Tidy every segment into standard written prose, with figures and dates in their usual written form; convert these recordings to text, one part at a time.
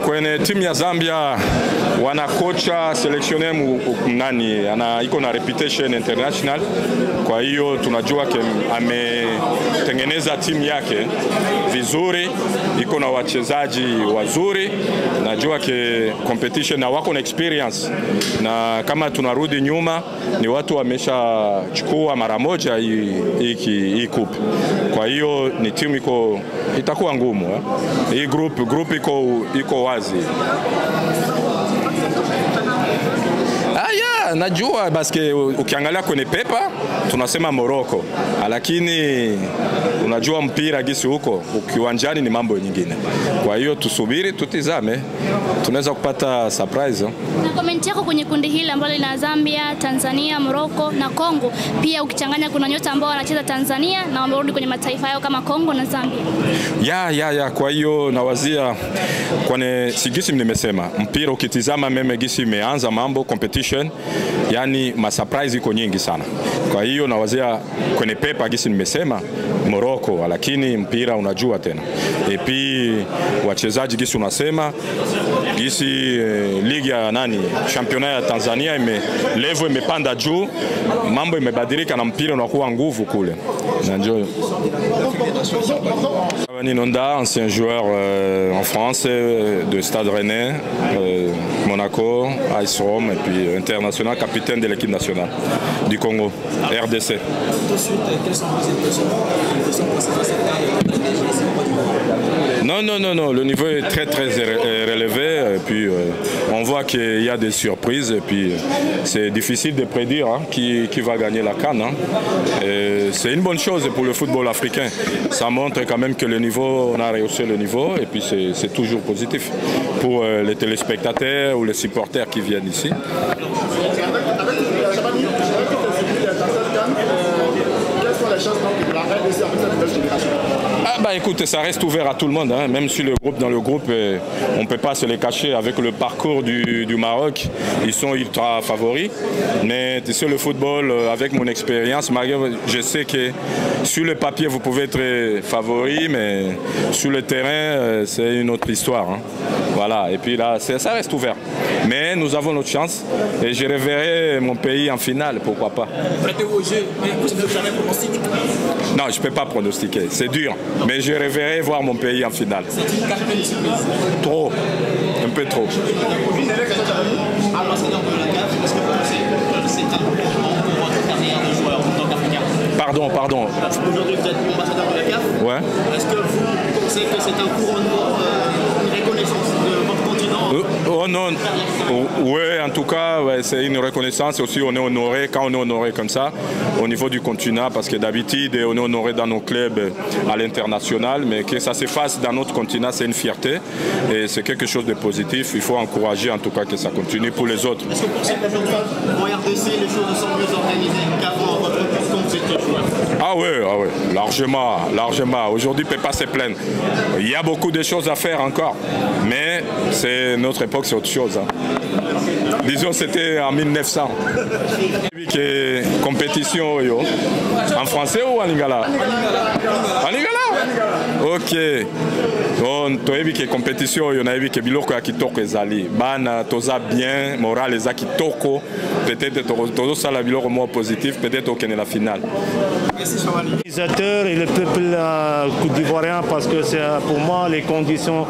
Kwenye timu ya Zambia wana kocha selectioner nani iko na reputation international, kwa hiyo tunajua ametengeneza timu yake vizuri, iko na wachezaji wazuri, najua competition na wako na experience, na kama tunarudi nyuma ni watu wameshachukua mara moja hii kup. Kwa hiyo ni timu itakuwa ngumu. Hii group iko wazi. Najua baske ukiangalia kwenye pepa tunasema Morocco, lakini unajua mpira gisi huko ukiwanjani ni mambo nyingine. Kwa hiyo tusubiri tutizame, tunaweza kupata surprise. Na comment yako kwenye kundi hili ambalo lina Zambia, Tanzania, Morocco na Kongo, pia ukichanganya kuna nyota ambao wanacheza Tanzania na wamerudi kwenye mataifa yao kama Kongo na Zambia. Kwa hiyo nawazia kwenye sigisi nimesema mpira ukitizama meme gisi imeanza mambo competition, yani ma surprise iko nyingi sana. Kwa hiyo nawazia kwenye pepa gisi nimesema Morocco, lakini mpira unajua tena. Epi wachezaji gisi unasema gisi ligi ya championnat ya Tanzania level imepanda juu, mambo imebadilika na mpira unakuwa nguvu kule. Najua Nonda, ancien joueur en France de Stade Rennais, Monaco, AS Rome et puis international, capitaine de l'équipe nationale du Congo, RDC. Non, le niveau est très relevé, et puis on voit qu'il y a des surprises, et puis c'est difficile de prédire qui va gagner la CAN. C'est une bonne chose pour le football africain, ça montre quand même que le niveau, on a rehaussé le niveau, et puis c'est toujours positif pour les téléspectateurs ou les supporters qui viennent ici. Écoute, ça reste ouvert à tout le monde, même si dans le groupe, on ne peut pas se les cacher avec le parcours du Maroc, ils sont ultra favoris. Mais sur le football, avec mon expérience, je sais que sur le papier, vous pouvez être favori, mais sur le terrain, c'est une autre histoire. Voilà, et puis là, ça reste ouvert. Mais nous avons notre chance et je reverrai mon pays en finale, pourquoi pas. Non, je ne peux pas pronostiquer, c'est dur. Mais je reverrai voir mon pays en finale. Trop, un peu trop. Pardon. Aujourd'hui, vous êtes ambassadeur de la CAF. Ouais. Est-ce que vous pensez que c'est un couronnement, une reconnaissance de votre continent? Oui, en tout cas, c'est une reconnaissance aussi. On est honoré, quand on est honoré comme ça, au niveau du continent, parce que d'habitude, on est honoré dans nos clubs à l'international, mais que ça se fasse dans notre continent, c'est une fierté et c'est quelque chose de positif. Il faut encourager en tout cas que ça continue pour les autres. Est-ce que vous pensez qu'aujourd'hui, au RDC, les choses sont mieux organisées qu'avant votre poste quand vous étiez joueur? Ah oui, largement. Aujourd'hui, on ne peut pas se plaindre. Il y a beaucoup de choses à faire encore, mais notre époque, c'est autre chose. Disons, c'était en 1900. Compétition, en français ou en lingala? En lingala? Ok. On a vu que compétition, on a vu que biloko ya kitoko ezali. Bana toza bien, moral eza kitoko. Peut-être tozo sala biloko moins positif, peut-être au la finale. Et le peuple côte d'ivoirien, parce que c'est pour moi les conditions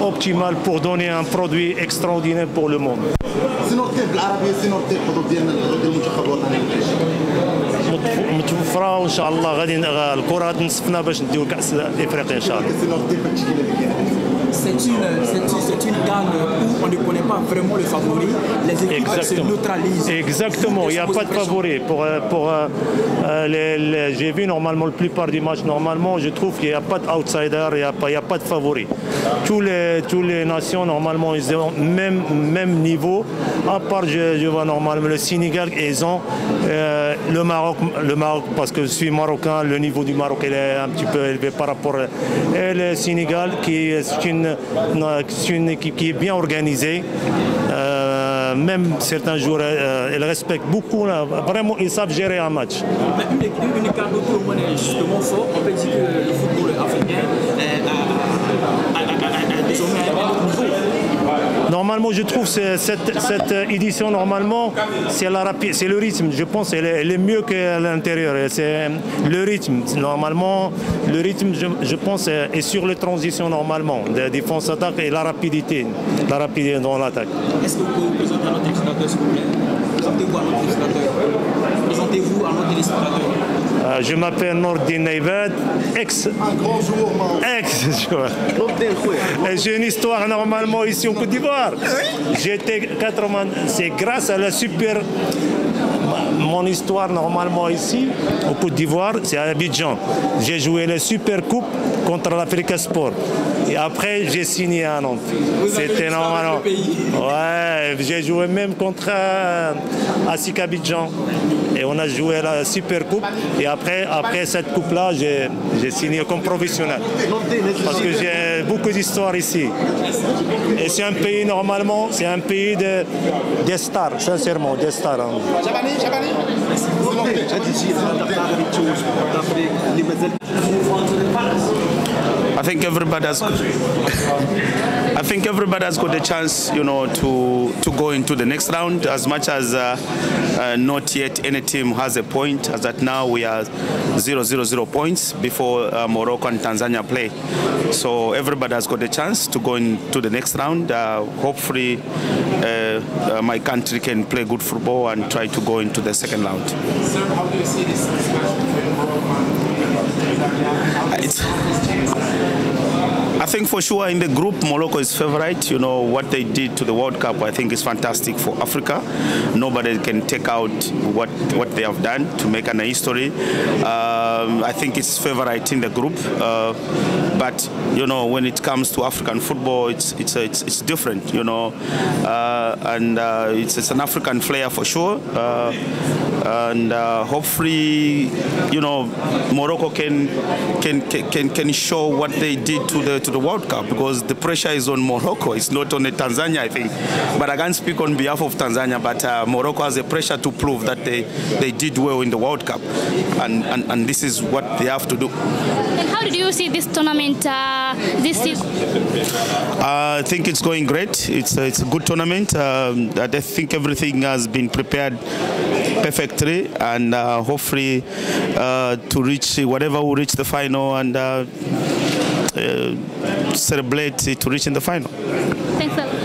optimales pour donner un produit extraordinaire pour le monde. متوفرة وإن شاء الله غادي الكرة نصفنا باش نديو كأس إفريقيا إن شاء الله. C'est une gamme où on ne connaît pas vraiment le favori. Les équipes se neutralisent. Exactement, il n'y a pas de favori. J'ai vu normalement la plupart des matchs, normalement je trouve qu'il n'y a pas d'outsider, il n'y a pas de favori. Tous les nations normalement ils ont même niveau. À part je vois normalement le Sénégal, ils ont le Maroc parce que je suis marocain, le niveau du Maroc il est un petit peu élevé par rapport et le Sénégal qui est une équipe qui est bien organisée. Même certains joueurs, ils respectent beaucoup, vraiment ils savent gérer un match. Mais une carte est justement fort, on peut dire que le football africain a désormais un autre niveau. normalement, je trouve que cette édition, normalement, c'est le rythme. Je pense qu'elle est mieux qu'à l'intérieur. C'est le rythme. Normalement, le rythme, je pense, est sur les transitions normalement, de défense-attaque et la rapidité dans l'attaque. Est-ce que vous pouvez vous présenter à notre téléspectateur, s'il vous plaît? Présentez-vous à notre téléspectateur. Présentez-vous à notre téléspectateur. Je m'appelle Nordin Neyvet, ex-joueur. J'ai une histoire normalement ici en Côte d'Ivoire. J'étais 80, c'est grâce à la super... Mon histoire normalement ici, au Côte d'Ivoire, c'est à Abidjan. J'ai joué la Super Coupe contre l'Africa Sport. Et après, j'ai signé à Nantes. C'était normalement. Ouais, j'ai joué même contre Asik Abidjan. Et on a joué la Super Coupe. Et après cette coupe-là, j'ai signé comme professionnel. Parce que j'ai beaucoup d'histoires ici. Et c'est un pays, normalement, c'est un pays des stars, sincèrement, des stars. I think everybody has got a chance, to go into the next round. As much as not yet any team has a point, as at now we are 0-0 points before Morocco and Tanzania play. So everybody has got a chance to go into the next round. Hopefully my country can play good football and try to go into the second round. Sir, how do you see this? I think for sure in the group Morocco is favorite. What they did to the World Cup, I think is fantastic for Africa. Nobody can take out what they have done to make an history. I think it's favorite in the group, but when it comes to African football, it's different. And it's an African flair for sure. And hopefully, Morocco can show what they did to the World Cup, because the pressure is on Morocco. It's not on Tanzania, I think. But I can't speak on behalf of Tanzania. But Morocco has a pressure to prove that they did well in the World Cup, and this is what they have to do. And how did you see this tournament this season? I think it's going great. It's a good tournament. I think everything has been prepared perfectly, and hopefully to reach whatever will reach the final and celebrate to reach in the final. Thanks a lot.